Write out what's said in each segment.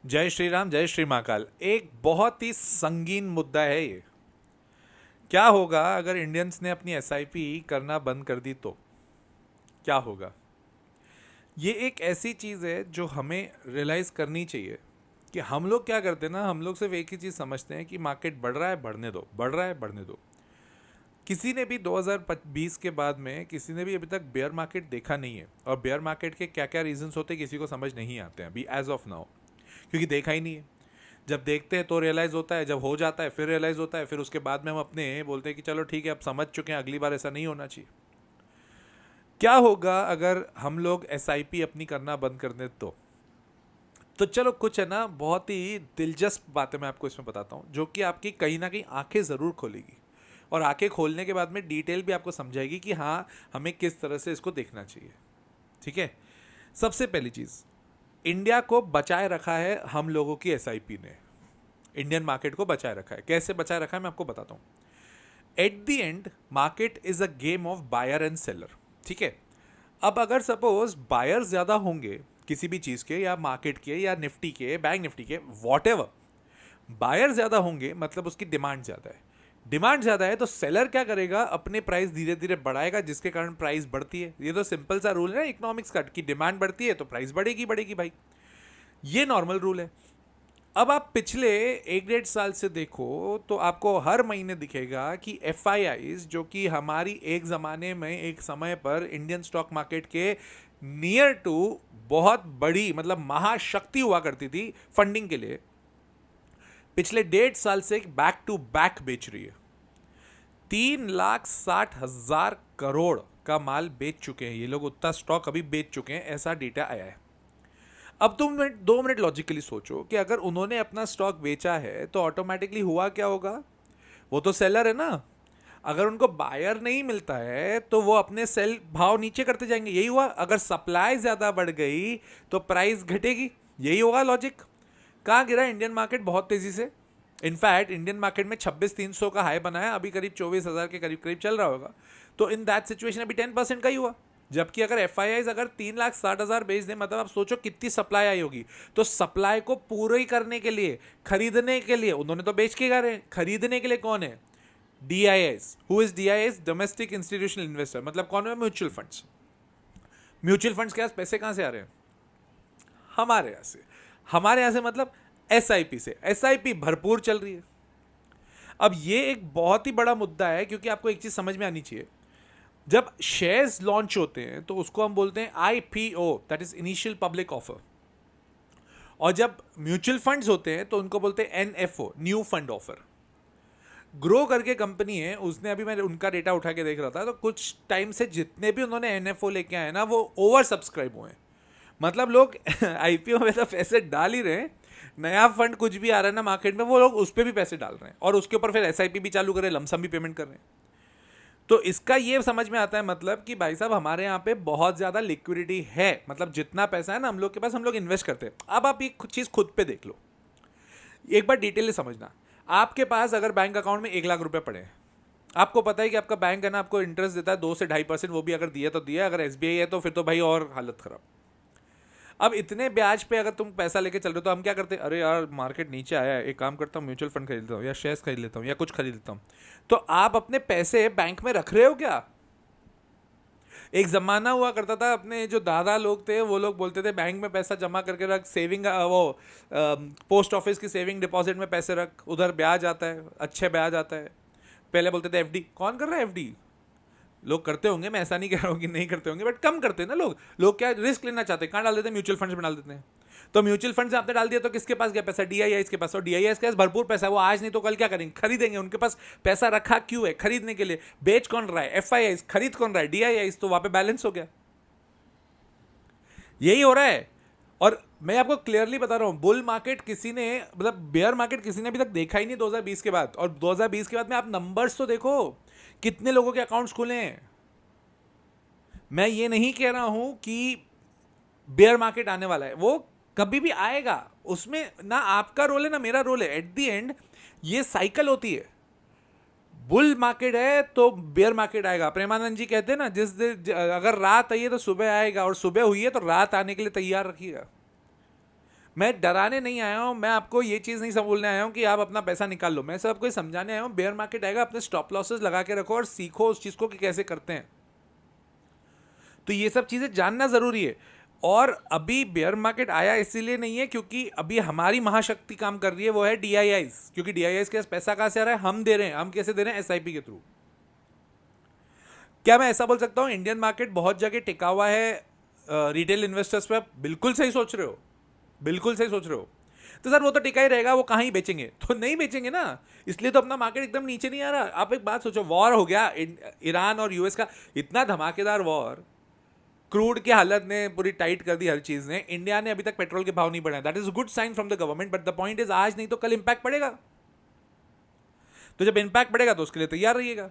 जय श्री राम, जय श्री महाकाल। एक बहुत ही संगीन मुद्दा है ये। क्या होगा अगर इंडियंस ने अपनी एसआईपी करना बंद कर दी तो क्या होगा? ये एक ऐसी चीज़ है जो हमें रियलाइज करनी चाहिए कि हम लोग क्या करते हैं ना, हम लोग सिर्फ एक ही चीज़ समझते हैं कि मार्केट बढ़ रहा है, बढ़ने दो, बढ़ रहा है, बढ़ने दो। किसी ने भी 2020 के बाद में किसी ने भी अभी तक बेयर मार्केट देखा नहीं है, और बेयर मार्केट के क्या क्या रीजंस होते हैं किसी को समझ नहीं आते हैं अभी एज ऑफ नाउ, क्योंकि देखा ही नहीं है। जब देखते हैं तो रियलाइज़ होता है, जब हो जाता है फिर रियलाइज़ होता है, फिर उसके बाद में हम अपने बोलते हैं कि चलो ठीक है, अब समझ चुके हैं, अगली बार ऐसा नहीं होना चाहिए। क्या होगा अगर हम लोग एसआईपी अपनी करना बंद कर दें तो चलो कुछ है ना, बहुत ही दिलचस्प बातें मैं आपको इसमें बताता हूँ, जो कि आपकी कहीं ना कहीं आंखें ज़रूर खोलेगी। और आंखें खोलने के बाद में डिटेल भी आपको समझाएगी कि हाँ, हमें किस तरह से इसको देखना चाहिए। ठीक है। सबसे पहली चीज़, इंडिया को बचाए रखा है हम लोगों की एसआईपी ने। इंडियन मार्केट को बचाए रखा है। कैसे बचाए रखा है मैं आपको बताता हूँ। At the end market is a game of buyer and seller. ठीक है। अब अगर सपोज बायर ज्यादा होंगे किसी भी चीज के, या मार्केट के, या निफ्टी के, बैंक निफ्टी के, वॉट एवर, बायर ज्यादा होंगे मतलब उसकी डिमांड ज्यादा है। डिमांड ज्यादा है तो सेलर क्या करेगा, अपने प्राइस धीरे धीरे बढ़ाएगा, जिसके कारण प्राइस बढ़ती है। ये तो सिंपल सा रूल है इकोनॉमिक्स का, कि डिमांड बढ़ती है तो प्राइस बढ़ेगी बढ़ेगी भाई। ये नॉर्मल रूल है। अब आप पिछले 1 डेढ़ साल से देखो तो आपको हर महीने दिखेगा कि एफ आई आईज, जो कि हमारी एक ज़माने में एक समय पर इंडियन स्टॉक मार्केट के नियर टू बहुत बड़ी मतलब महाशक्ति हुआ करती थी फंडिंग के लिए, पिछले 1.5 साल से बैक टू बैक बेच रही है। 3,60,000 करोड़ का माल बेच चुके हैं ये लोग, उतना स्टॉक अभी बेच चुके हैं, ऐसा डेटा आया है। अब तुम 2 मिनट लॉजिकली सोचो कि अगर उन्होंने अपना स्टॉक बेचा है तो ऑटोमेटिकली हुआ क्या होगा? वो तो सेलर है ना। अगर उनको बायर नहीं मिलता है तो वो अपने सेल भाव नीचे करते जाएंगे। यही हुआ। अगर सप्लाई ज्यादा बढ़ गई तो प्राइस घटेगी। यही होगा लॉजिक। कहाँ गिरा इंडियन मार्केट? बहुत तेजी से। इनफैक्ट इंडियन मार्केट में 26,300 का हाई बना है, अभी करीब 24,000 के करीब करीब चल रहा होगा। तो इन दैट सिचुएशन अभी 10% का ही हुआ। जबकि अगर एफ आई आई अगर 3,60,000 बेच दें, मतलब आप सोचो कितनी सप्लाई आई होगी। तो सप्लाई को पूरी करने के लिए, खरीदने के लिए, उन्होंने तो बेच के गा रहे हैं, खरीदने के लिए कौन है? D I S. Who is D I S? Domestic institutional investor. मतलब कौन है? Mutual funds. म्यूचुअल फंड्स के पास पैसे कहां से आ रहे हैं? हमारे यहां से। हमारे यहां से मतलब एस आई पी से। एस आई पी भरपूर चल रही है। अब ये एक बहुत ही बड़ा मुद्दा है, क्योंकि आपको एक चीज समझ में आनी चाहिए। जब शेयर्स लॉन्च होते हैं तो उसको हम बोलते हैं IPO, that is initial public offer. और जब म्यूचुअल फंड्स होते हैं तो उनको बोलते हैं NFO, new fund offer. Grow करके कंपनी है, उसने अभी मैं उनका डेटा उठा के देख रहा था, तो कुछ टाइम से जितने भी उन्होंने एनएफओ लेके आए ना, वो ओवर सब्सक्राइब हुए हैं। मतलब लोग आईपीओ में तो पैसे डाल ही रहे हैं। नया फंड कुछ भी आ रहा है ना मार्केट में, वो लोग उस पर भी पैसे डाल रहे हैं, और उसके ऊपर फिर एसआईपी भी चालू कर रहे हैं, लमसम भी पेमेंट कर रहे हैं। तो इसका ये समझ में आता है मतलब कि भाई साहब, हमारे यहाँ पे बहुत ज्यादा लिक्विडिटी है। मतलब जितना पैसा है ना हम लोग के पास, हम लोग इन्वेस्ट करते हैं। अब आप एक चीज खुद पे देख लो, एक बार डिटेल से समझना। आपके पास अगर बैंक अकाउंट में 1 लाख रुपए पड़े हैं, आपको पता है कि आपका बैंक है ना, आपको इंटरेस्ट देता है 2 से 2.5%, वो भी अगर दिया तो दिया, अगर एसबीआई है तो फिर तो भाई और हालत खराब। अब इतने ब्याज पे अगर तुम पैसा लेके चल रहे हो, तो हम क्या करते हैं? अरे यार मार्केट नीचे आया है, एक काम करता हूँ, म्यूचुअल फंड खरीद लेता हूँ, या शेयर्स खरीद लेता हूँ, या कुछ खरीद लेता हूँ। तो आप अपने पैसे बैंक में रख रहे हो क्या? एक जमाना हुआ करता था, अपने जो दादा लोग थे वो लोग बोलते थे बैंक में पैसा जमा करके रख, सेविंग वो पोस्ट ऑफिस की सेविंग डिपॉजिट में पैसे रख, उधर ब्याज आता है, अच्छे ब्याज आता है। पहले बोलते थे एफडी। कौन कर रहा है एफडी? लोग करते होंगे, मैं ऐसा नहीं कह रहा हूँ कि नहीं करते होंगे, बट कम करते हैं ना लोग। लोग क्या रिस्क लेना चाहते हैं? कहाँ डाल देते हैं? म्यूचुअल फंड्स में डाल देते हैं। तो म्यूचुअल फंड से आपने डाल दिया तो किसके पास गया पैसा? डीआईआई के पास। और डीआईआई के पास भरपूर पैसा है, वो आज नहीं तो कल क्या करेंगे? खरीदेंगे। उनके पास पैसा रखा क्यों है? खरीदने के लिए। बेच कौन रहा है? एफ आई आई। खरीद कौन रहा है? डीआईआई। तो वहां पे बैलेंस हो गया। यही हो रहा है। और मैं आपको क्लियरली बता रहा हूं, बुल मार्केट किसी ने, मतलब बेयर मार्केट किसी ने अभी तक देखा ही नहीं 2020 के बाद। और 2020 के बाद में आप नंबर्स तो देखो, कितने लोगों के अकाउंट्स खुले हैं। मैं ये नहीं कह रहा हूं कि बेयर मार्केट आने वाला है, वो कभी भी आएगा। उसमें ना आपका रोल है ना मेरा रोल है। एट द एंड ये साइकिल होती है। बुल मार्केट है तो बेयर मार्केट आएगा। प्रेमानंद जी कहते हैं ना, जिस दिन अगर रात आई है तो सुबह आएगा, और सुबह हुई है तो रात आने के लिए तैयार रखिएगा। मैं डराने नहीं आया हूं, मैं आपको ये चीज़ नहीं बोलने आया हूं कि आप अपना पैसा निकाल लो, मैं सब आपको समझाने आया हूं बेयर मार्केट आएगा, अपने स्टॉप लॉसेस लगा के रखो और सीखो उस चीज़ को कि कैसे करते हैं। तो ये सब चीज़ें जानना ज़रूरी है। और अभी बेयर मार्केट आया इसीलिए नहीं है क्योंकि अभी हमारी महाशक्ति काम कर रही है, वो है डीआईआईज, क्योंकि डीआईआईज के पास पैसा कहाँ से आ रहा है, हम दे रहे हैं। हम कैसे दे रहे हैं? एसआईपी के थ्रू। क्या मैं ऐसा बोल सकता हूँ इंडियन मार्केट बहुत जगह टिका हुआ है रिटेल इन्वेस्टर्स पे? बिल्कुल सही सोच रहे हो, बिल्कुल सही सोच रहे हो। तो सर वो तो टिका ही रहेगा, वो कहाँ ही बेचेंगे? तो नहीं बेचेंगे ना, इसलिए तो अपना मार्केट एकदम नीचे नहीं आ रहा। आप एक बात सोचो, वॉर हो गया ईरान और यूएस का, इतना धमाकेदार वॉर, क्रूड की हालत ने पूरी टाइट कर दी हर चीज ने। इंडिया ने अभी तक पेट्रोल के भाव नहीं बढ़ाए, that is good sign from the government, but the point is आज नहीं तो कल इंपैक्ट पड़ेगा। तो जब इंपैक्ट पड़ेगा तो उसके लिए तैयार रहिएगा।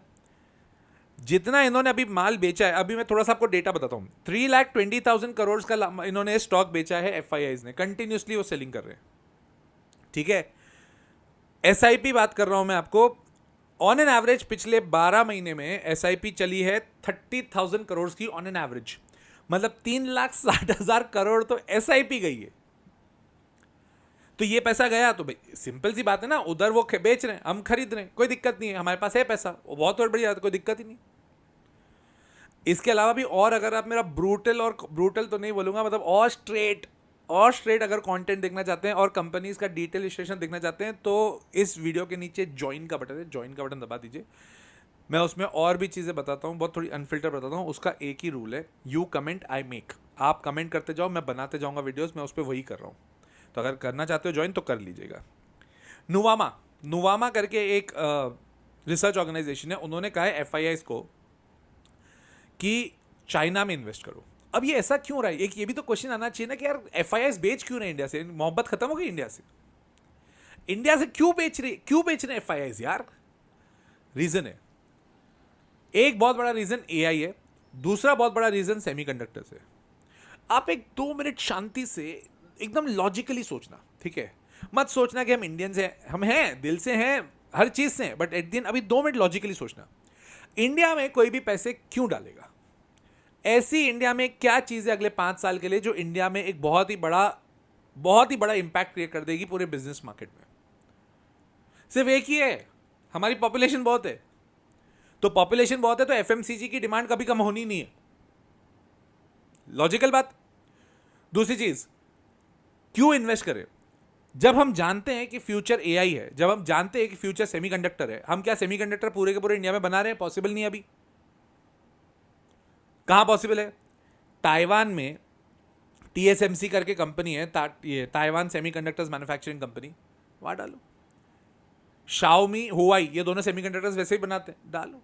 जितना इन्होंने अभी माल बेचा है, अभी मैं थोड़ा सा आपको डेटा बताता हूँ, 3,20,000 करोड़ का इन्होंने स्टॉक बेचा है एफआईआईज ने, कंटिन्यूसली वो सेलिंग कर रहे हैं। ठीक है, एसआईपी बात कर रहा हूं मैं आपको, ऑन एन एवरेज पिछले 12 महीने में एसआईपी चली है 30,000 करोड़ की ऑन एन एवरेज, मतलब 3,60,000 करोड़ तो एसआईपी गई है। तो ये पैसा गया तो भाई सिंपल सी बात है ना, उधर वो बेच रहे हैं, हम खरीद रहे हैं, कोई दिक्कत नहीं है, हमारे पास है पैसा, वो बहुत और बढ़िया, कोई दिक्कत ही नहीं। इसके अलावा भी और अगर आप मेरा ब्रूटल तो नहीं बोलूंगा, मतलब और स्ट्रेट अगर कंटेंट देखना चाहते हैं और कंपनीज का डिटेल विश्लेषण देखना चाहते हैं तो इस वीडियो के नीचे ज्वाइन का बटन है, ज्वाइन का बटन दबा दीजिए। मैं उसमें और भी चीज़ें बताता हूँ, बहुत थोड़ी अनफिल्टर बताता हूँ। उसका एक ही रूल है, यू कमेंट आई मेक। आप कमेंट करते जाओ, मैं बनाते जाऊँगा वीडियोस, मैं उस पर वही कर रहा हूँ। तो अगर करना चाहते हो ज्वाइन तो कर लीजिएगा। नुवामा करके एक रिसर्च ऑर्गेनाइजेशन है, उन्होंने कहा है एफआईआईज को कि चाइना में इन्वेस्ट करो। अब ये ऐसा क्यों रहा है? एक ये भी तो क्वेश्चन आना चाहिए ना कि यार एफआईआईज बेच क्यों रहे इंडिया से? मोहब्बत खत्म हो गई इंडिया से? इंडिया से क्यों बेच रहे एफआईआईज यार? रीजन है, एक बहुत बड़ा रीजन एआई है, दूसरा बहुत बड़ा रीजन सेमीकंडक्टर्स है। आप एक 2 मिनट शांति से एकदम लॉजिकली सोचना, ठीक है? मत सोचना कि हम इंडियंस हैं, हम हैं, दिल से हैं, हर चीज से हैं, बट एट दिन अभी 2 मिनट लॉजिकली सोचना। इंडिया में कोई भी पैसे क्यों डालेगा? ऐसी इंडिया में क्या चीज है अगले 5 साल के लिए जो इंडिया में एक बहुत ही बड़ा इंपैक्ट क्रिएट कर देगी पूरे बिजनेस मार्केट में? सिर्फ एक ही है, हमारी पॉपुलेशन बहुत है। तो पॉपुलेशन बहुत है तो एफएमसीजी की डिमांड कभी कम होनी नहीं है, लॉजिकल बात। दूसरी चीज, क्यों इन्वेस्ट करें? जब हम जानते हैं कि फ्यूचर एआई है, जब हम जानते हैं कि फ्यूचर सेमीकंडक्टर है, हम क्या सेमीकंडक्टर पूरे के पूरे इंडिया में बना रहे हैं? पॉसिबल नहीं। अभी कहां पॉसिबल है? ताइवान में टीएसएमसी करके कंपनी है, ताइवान सेमीकंडक्टर्स मैन्युफैक्चरिंग कंपनी, वहां डालो। शाओमी, हुआई, ये दोनों सेमीकंडक्टर्स वैसे ही बनाते हैं, डालो।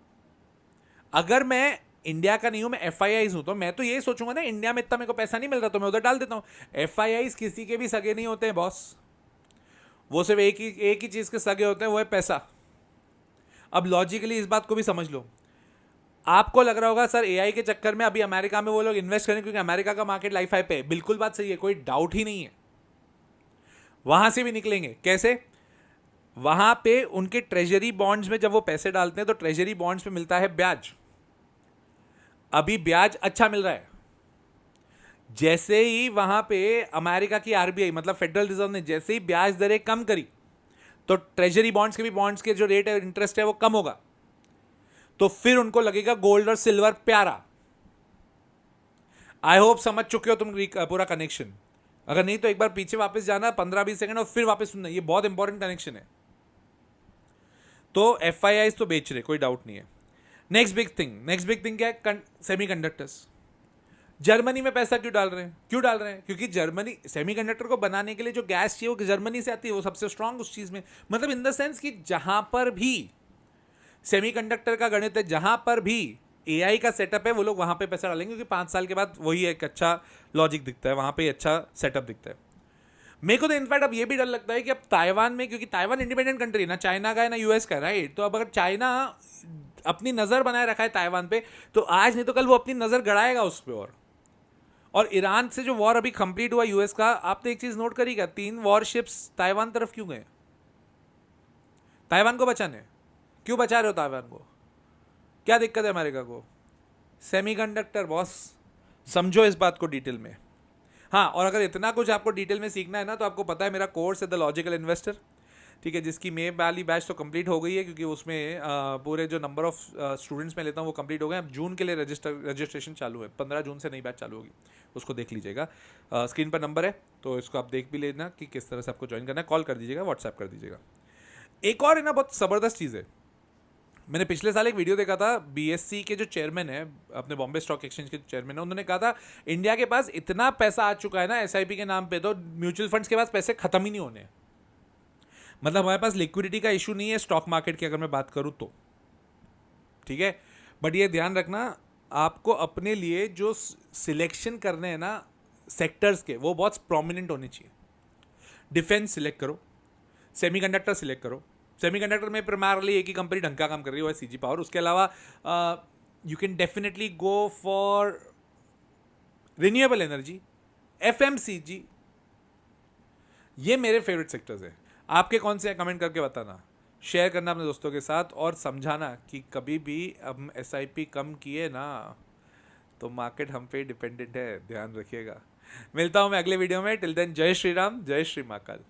अगर मैं इंडिया का नहीं हूं, मैं एफआईआईज हूं, तो मैं तो ये सोचूंगा ना, इंडिया में इतना मेरे को पैसा नहीं मिल रहा तो मैं उधर डाल देता हूं। एफआईआईज किसी के भी सगे नहीं होते हैं बॉस, वो सिर्फ एक ही चीज के सगे होते हैं, वो है पैसा। अब लॉजिकली इस बात को भी समझ लो। आपको लग रहा होगा सर एआई के चक्कर में अभी अमेरिका में वो लोग इन्वेस्ट करें क्योंकि अमेरिका का मार्केट लाइफ हाई पे है। बिल्कुल बात सही है, कोई डाउट ही नहीं है। वहां से भी निकलेंगे कैसे? वहां पे उनके ट्रेजरी बॉन्ड्स में जब वो पैसे डालते हैं तो ट्रेजरी बॉन्ड्स पे मिलता है ब्याज। अभी ब्याज अच्छा मिल रहा है। जैसे ही वहां पे अमेरिका की आरबीआई मतलब फेडरल रिजर्व ने जैसे ही ब्याज दरें कम करी तो ट्रेजरी बॉन्ड्स के जो रेट है इंटरेस्ट है वो कम होगा। तो फिर उनको लगेगा गोल्ड और सिल्वर प्यारा। आई होप समझ चुके हो तुम पूरा कनेक्शन। अगर नहीं तो एक बार पीछे वापस जाना 15-20 सेकंड और फिर वापस सुनना, ये बहुत इंपॉर्टेंट कनेक्शन है। तो एफआईआईज तो बेच रहे, कोई डाउट नहीं है। नेक्स्ट बिग थिंग क्या है? सेमीकंडक्टर्स। जर्मनी में पैसा क्यों डाल रहे हैं? क्योंकि जर्मनी सेमीकंडक्टर को बनाने के लिए जो गैस चाहिए वो जर्मनी से आती है, वो सबसे स्ट्रांग उस चीज में, मतलब इन द सेंस कि जहां पर भी सेमीकंडक्टर का गणित है, जहां पर भी एआई का सेटअप है, वो लोग वहां पे पैसा डालेंगे क्योंकि 5 साल के बाद वही एक अच्छा लॉजिक दिखता है, वहां पे अच्छा सेटअप दिखता है। मेरे को तो इनफैक्ट अब ये भी डर लगता है कि अब ताइवान में, क्योंकि ताइवान इंडिपेंडेंट कंट्री है, ना चाइना का है ना यूएस का, राइट? तो अब अगर चाइना अपनी नजर बनाए रखा है ताइवान पे, तो आज नहीं तो कल वो अपनी नजर गड़ाएगा उस पर। और ईरान से जो वॉर अभी कंप्लीट हुआ यूएस का, आपने एक चीज नोट करिएगा, 3 वॉरशिप्स ताइवान तरफ क्यों गए? ताइवान को बचाने। क्यों बचा रहे हो ताइवान को? क्या दिक्कत है अमेरिका को? सेमीकंडक्टर बॉस, समझो इस बात को डिटेल में। हाँ, और अगर इतना कुछ आपको डिटेल में सीखना है ना, तो आपको पता है मेरा कोर्स है द लॉजिकल इन्वेस्टर, ठीक है, जिसकी मे वाली बैच तो कंप्लीट हो गई है, क्योंकि उसमें पूरे जो नंबर ऑफ स्टूडेंट्स मैं लेता हूँ वो कंप्लीट हो गए। अब जून के लिए रजिस्ट्रेशन चालू है, 15 जून से नई बैच चालू होगी, उसको देख लीजिएगा। स्क्रीन पर नंबर है, तो इसको आप देख भी लेना कि किस तरह से आपको ज्वाइन करना है। कॉल कर दीजिएगा, व्हाट्सएप कर दीजिएगा। एक और है ना, बहुत ज़बरदस्त चीज़ है। मैंने पिछले साल एक वीडियो देखा था, बीएससी के जो चेयरमैन है, अपने बॉम्बे स्टॉक एक्सचेंज के चेयरमैन है, उन्होंने कहा था इंडिया के पास इतना पैसा आ चुका है ना एसआईपी के नाम पे, तो म्यूचुअल फंड्स के पास पैसे खत्म ही नहीं होने। मतलब हमारे पास लिक्विडिटी का इशू नहीं है स्टॉक मार्केट की, अगर मैं बात करूं तो, ठीक है। बट ये ध्यान रखना, आपको अपने लिए जो सिलेक्शन करने हैं ना सेक्टर्स के, वो बहुत प्रोमिनेंट होने चाहिए। डिफेंस सिलेक्ट करो, सेमीकंडक्टर सिलेक्ट करो। सेमीकंडक्टर में प्राइमरली एक ही कंपनी ढंग का काम कर रही है, वो है सीजी पावर। उसके अलावा you can definitely go for renewable energy, FMCG. ये मेरे फेवरेट सेक्टर्स हैं। आपके कौन से हैं कमेंट करके बताना, शेयर करना अपने दोस्तों के साथ, और समझाना कि कभी भी हम एसआईपी कम किए ना तो मार्केट हम पे डिपेंडेंट है, ध्यान रखिएगा। मिलता हूँ मैं अगले वीडियो में। टिल देन, जय श्री राम, जय श्री महाकाल।